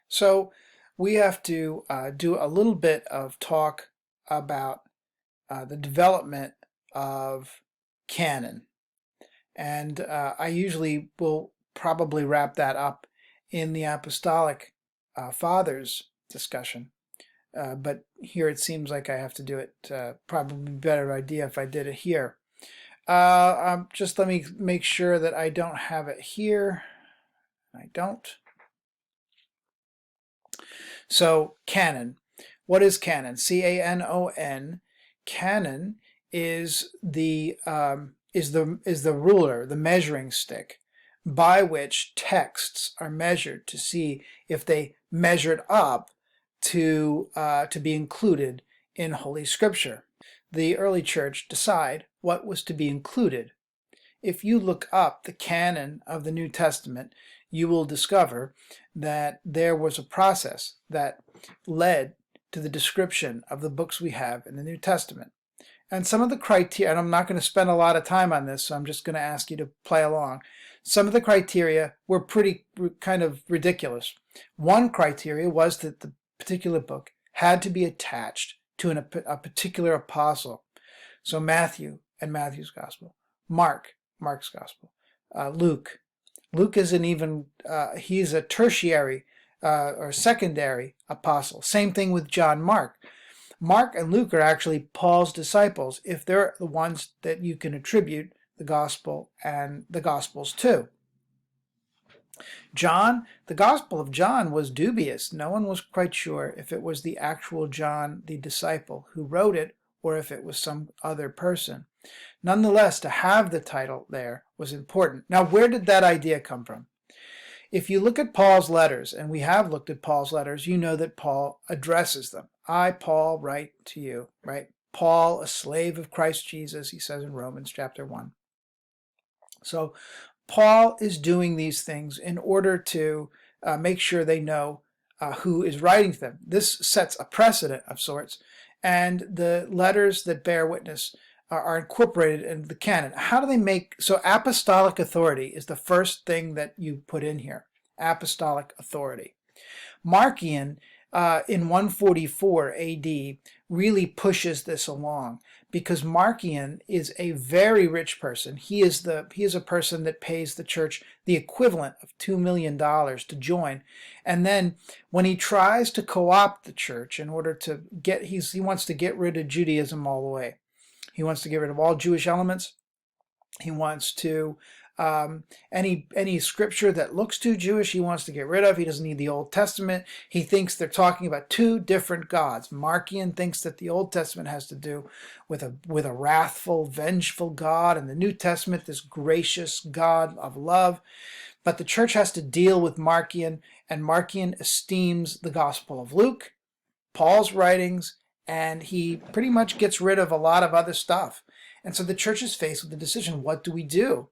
So we have to do a little bit of talk about the development of canon. And I usually will probably wrap that up in the Apostolic Fathers discussion. But here it seems like I have to do it. Probably a better idea if I did it here. Just let me make sure that I don't have it here. I don't. So canon. What is canon? C-A-N-O-N. Canon is the ruler, the measuring stick, by which texts are measured to see if they measured up to be included in Holy Scripture. The early church decide what was to be included. If you look up the canon of the New Testament, you will discover that there was a process that led to the description of the books we have in the New Testament. And some of the criteria, and I'm not going to spend a lot of time on this, so I'm just going to ask you to play along. Some of the criteria were pretty kind of ridiculous. One criteria was that the particular book had to be attached to a particular apostle. So Matthew and Matthew's Gospel, Mark's Gospel, Luke. Luke isn't even, he's a tertiary or secondary apostle. Same thing with John Mark. Mark and Luke are actually Paul's disciples if they're the ones that you can attribute the gospel and the gospels to. John, the Gospel of John was dubious. No one was quite sure if it was the actual John, the disciple, who wrote it or if it was some other person. Nonetheless, to have the title there was important. Now, where did that idea come from? If you look at Paul's letters, and we have looked at Paul's letters, you know that Paul addresses them. I, Paul, write to you, right? Paul, a slave of Christ Jesus, he says in Romans chapter 1. So Paul is doing these things in order to make sure they know who is writing to them. This sets a precedent of sorts, and the letters that bear witness are incorporated into the canon. How do they make, so apostolic authority is the first thing that you put in here, apostolic authority. Marcion in 144 AD really pushes this along because Marcion is a very rich person. He is a person that pays the church the equivalent of $2 million to join. And then when he tries to co-opt the church in order to get, he wants to get rid of Judaism all the way. He wants to get rid of all Jewish elements. He wants to, any scripture that looks too Jewish, he wants to get rid of. He doesn't need the Old Testament. He thinks they're talking about two different gods. Marcion thinks that the Old Testament has to do with a wrathful, vengeful God, and the New Testament, this gracious God of love. But the church has to deal with Marcion, and Marcion esteems the Gospel of Luke, Paul's writings, and he pretty much gets rid of a lot of other stuff. And so the church is faced with the decision, what do we do?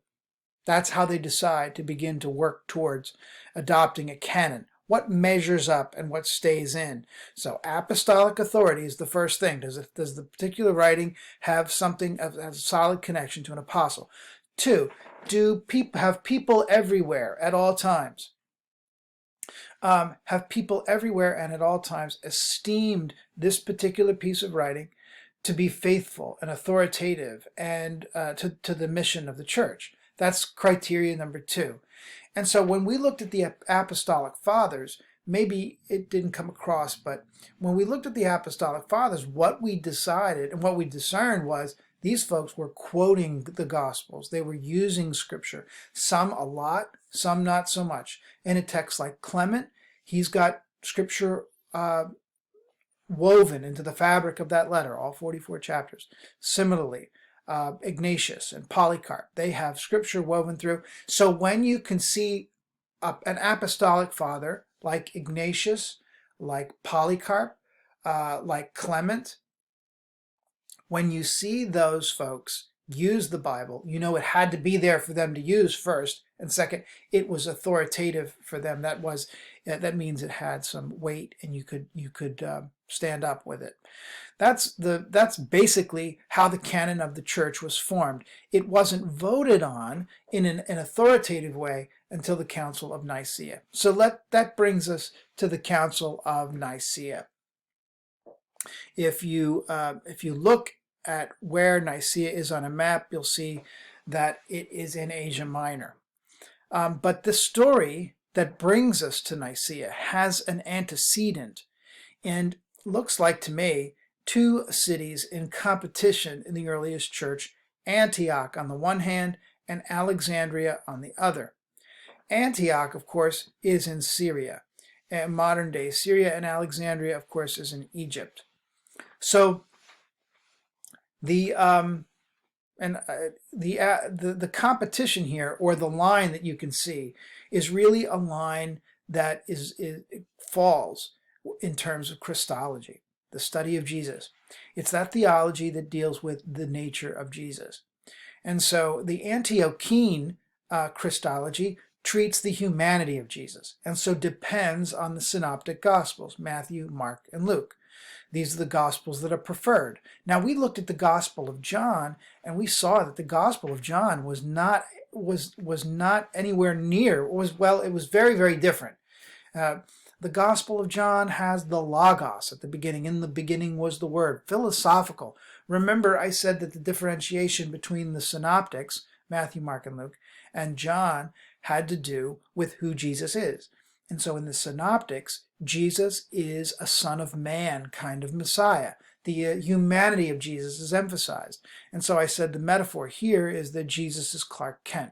That's how they decide to begin to work towards adopting a canon. What measures up and what stays in? So apostolic authority is the first thing. Does the particular writing have something of a solid connection to an apostle? 2, have people everywhere at all times? Have people everywhere and at all times esteemed this particular piece of writing to be faithful and authoritative and to the mission of the church? That's criteria number 2. And so when we looked at the Apostolic Fathers, maybe it didn't come across, but when we looked at the Apostolic Fathers, what we decided and what we discerned was these folks were quoting the Gospels. They were using Scripture, some a lot, some not so much. In a text like Clement, he's got Scripture woven into the fabric of that letter, all 44 chapters. Similarly, Ignatius and Polycarp, they have Scripture woven through. So when you can see an apostolic father like Ignatius, like Polycarp, like Clement, when you see those folks use the Bible, you know it had to be there for them to use first, and second, it was authoritative for them. That means it had some weight, and you could stand up with it. That's basically how the canon of the church was formed. It wasn't voted on in an authoritative way until the Council of Nicea. So that brings us to the Council of Nicea. If you look at where Nicea is on a map, you'll see that it is in Asia Minor. But the story that brings us to Nicea has an antecedent, and looks like to me two cities in competition in the earliest church, Antioch on the one hand and Alexandria on the other. Antioch, of course, is in Syria, and modern day Syria, and Alexandria, of course, is in Egypt. So the competition here, or the line that you can see, is really a line that it falls in terms of Christology, the study of Jesus. It's that theology that deals with the nature of Jesus. And so the Antiochene Christology treats the humanity of Jesus, and so depends on the synoptic gospels, Matthew, Mark, and Luke. These are the gospels that are preferred. Now, we looked at the Gospel of John, and we saw that the Gospel of John was not anywhere near, it was very, very different. The Gospel of John has the Logos at the beginning. In the beginning was the Word. Philosophical. Remember, I said that the differentiation between the synoptics, Matthew, Mark, and Luke, and John had to do with who Jesus is. And so in the synoptics, Jesus is a Son of Man kind of Messiah. The humanity of Jesus is emphasized. And so I said the metaphor here is that Jesus is Clark Kent.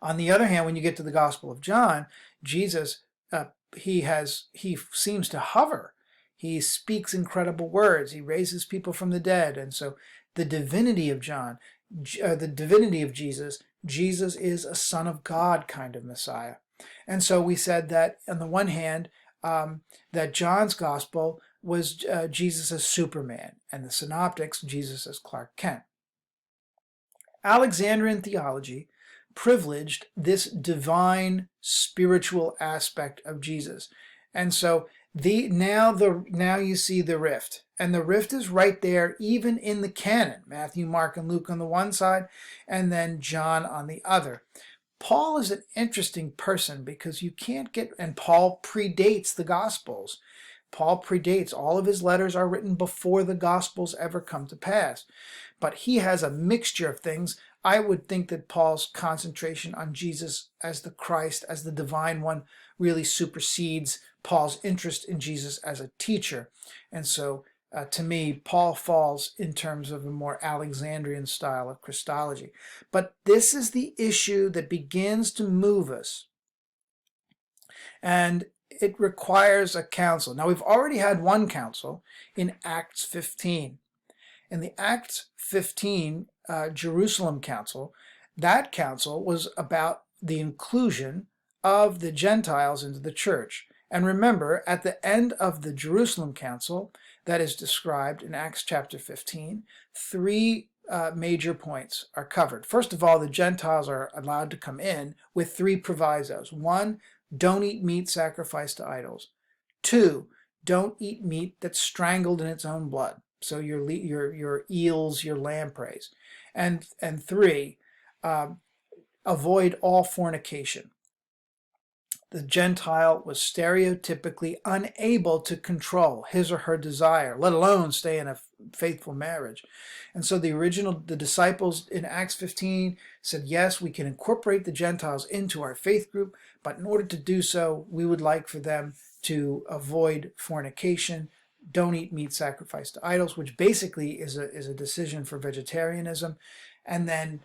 On the other hand, when you get to the Gospel of John, Jesus, he seems to hover. He speaks incredible words. He raises people from the dead. And so the divinity of John, the divinity of Jesus, Jesus is a Son of God kind of Messiah. And so we said that on the one hand, that John's gospel was Jesus as Superman, and the synoptics, Jesus as Clark Kent. Alexandrian theology privileged this divine spiritual aspect of Jesus. And so now you see the rift. And the rift is right there, even in the canon, Matthew, Mark, and Luke on the one side, and then John on the other. Paul is an interesting person because you can't get, and Paul predates the Gospels. Paul predates, all of his letters are written before the Gospels ever come to pass. But he has a mixture of things. I would think that Paul's concentration on Jesus as the Christ, as the divine one, really supersedes Paul's interest in Jesus as a teacher. And so to me, Paul falls in terms of a more Alexandrian style of Christology. But this is the issue that begins to move us. And it requires a council. Now, we've already had one council in Acts 15. In the Acts 15 Jerusalem Council, that council was about the inclusion of the Gentiles into the church. And remember, at the end of the Jerusalem Council, that is described in Acts chapter 15, three major points are covered. First of all, the Gentiles are allowed to come in with three provisos. One, don't eat meat sacrificed to idols. Two, don't eat meat that's strangled in its own blood. So your eels, your lampreys. And three, avoid all fornication. The Gentile was stereotypically unable to control his or her desire, let alone stay in a faithful marriage. And so the disciples in Acts 15 said, yes, we can incorporate the Gentiles into our faith group, but in order to do so, we would like for them to avoid fornication, don't eat meat sacrificed to idols, which basically is a decision for vegetarianism, and then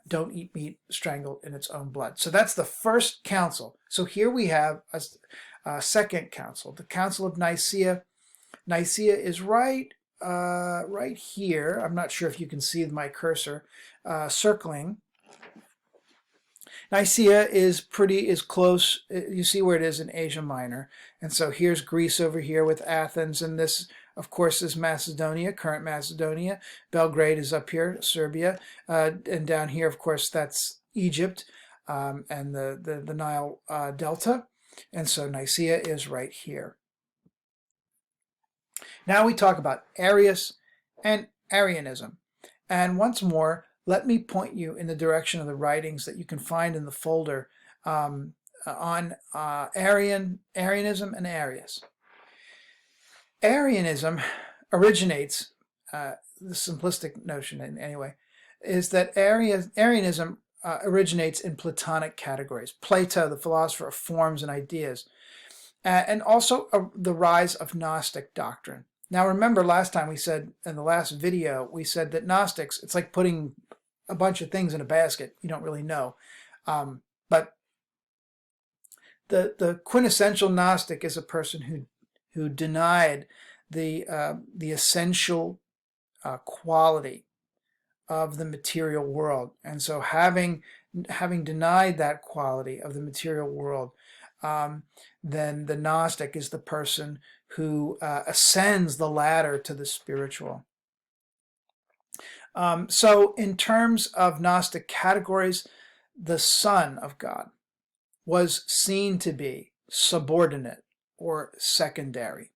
don't eat meat strangled in its own blood. So that's the first council. So here we have a second council, the Council of Nicea. Nicea is right here. I'm not sure if you can see my cursor circling. Nicaea is close. You see where it is in Asia Minor. And so here's Greece over here with Athens, and this, of course, is Macedonia, current Macedonia. Belgrade is up here, Serbia. And down here, of course, that's Egypt and the Nile Delta. And so Nicaea is right here. Now we talk about Arius and Arianism. And once more, let me point you in the direction of the writings that you can find in the folder on Arianism and Arius. Arianism originates, the simplistic notion anyway, is that Arianism originates in Platonic categories. Plato, the philosopher of forms and ideas, and also the rise of Gnostic doctrine. Now remember, last time we said, in the last video, we said that Gnostics, it's like putting a bunch of things in a basket you don't really know. But the quintessential Gnostic is a person who denied the essential quality of the material world. And so having denied that quality of the material world, then the Gnostic is the person who ascends the ladder to the spiritual. So in terms of Gnostic categories, the Son of God was seen to be subordinate or secondary.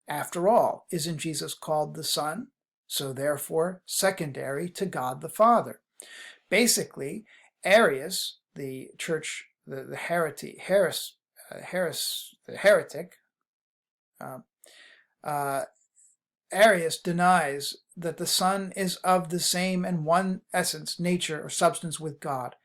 After all, isn't Jesus called the Son? So therefore, secondary to God the Father. Basically, Arius, the church, the heretic, Arius denies that the Son is of the same and one essence, nature, or substance with God.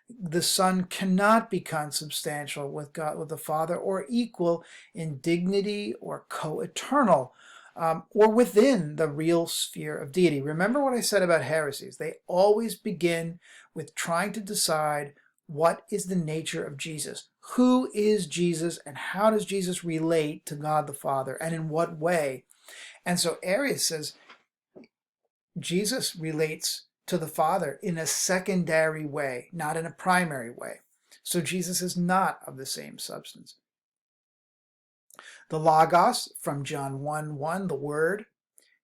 The Son cannot be consubstantial with God, with the Father, or equal in dignity or co-eternal, or within the real sphere of deity. Remember what I said about heresies. They always begin with trying to decide what is the nature of Jesus. Who is Jesus, and how does Jesus relate to God the Father, and in what way? And so Arius says Jesus relates to the Father in a secondary way, not in a primary way. So Jesus is not of the same substance. The Logos, from John 1:1, the Word,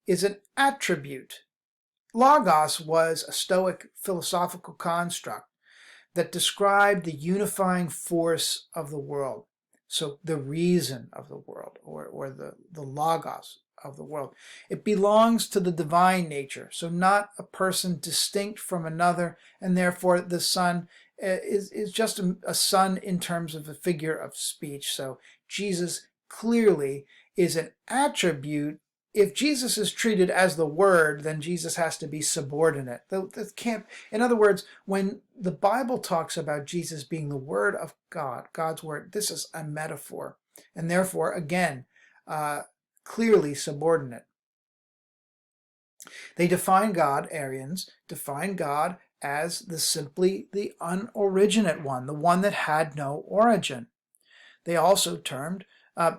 is an attribute. Logos was a Stoic philosophical construct that described the unifying force of the world. So the reason of the world, or the Logos of the world. It belongs to the divine nature, so not a person distinct from another, and therefore the Son is just a son in terms of a figure of speech. So Jesus clearly is an attribute. If Jesus is treated as the Word, then Jesus has to be subordinate. That can't, in other words, when the Bible talks about Jesus being the Word of God, God's Word, this is a metaphor, and therefore, again, clearly subordinate. They define God, Arians, define God as simply the unoriginate one, the one that had no origin. They also termed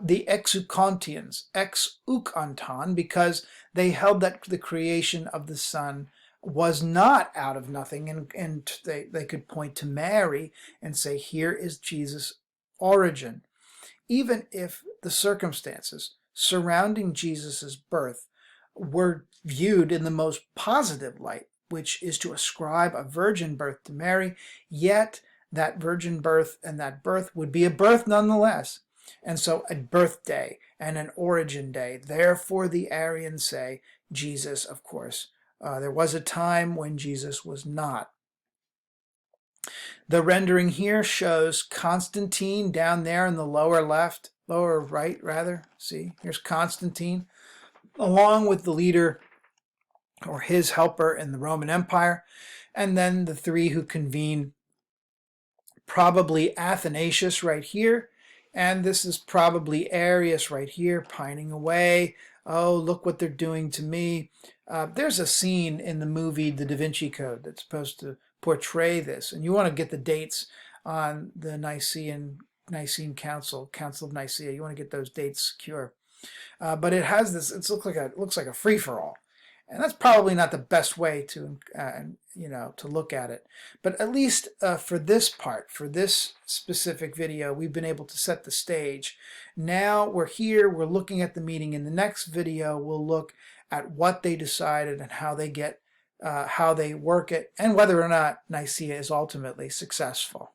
the exukontians, ex-ukonton, because they held that the creation of the Son was not out of nothing, and they could point to Mary and say, here is Jesus' origin. Even if the circumstances surrounding Jesus' birth were viewed in the most positive light, which is to ascribe a virgin birth to Mary, yet that virgin birth and that birth would be a birth nonetheless. And so a birthday and an origin day. Therefore, the Arians say Jesus, of course. There was a time when Jesus was not. The rendering here shows Constantine down there in the lower right rather. See, here's Constantine, along with the leader or his helper in the Roman Empire, and then the three who convene, probably Athanasius right here, and this is probably Arius right here, pining away. Oh, look what they're doing to me. There's a scene in the movie The Da Vinci Code that's supposed to portray this, and you want to get the dates on the Nicene Council of Nicea. You want to get those dates secure. But it has this. It looks like a free-for-all, and that's probably not the best way to to look at it. But at least for this part, for this specific video, we've been able to set the stage. Now we're here. We're looking at the meeting. In the next video, we'll look at what they decided and how they work it, and whether or not Nicaea is ultimately successful.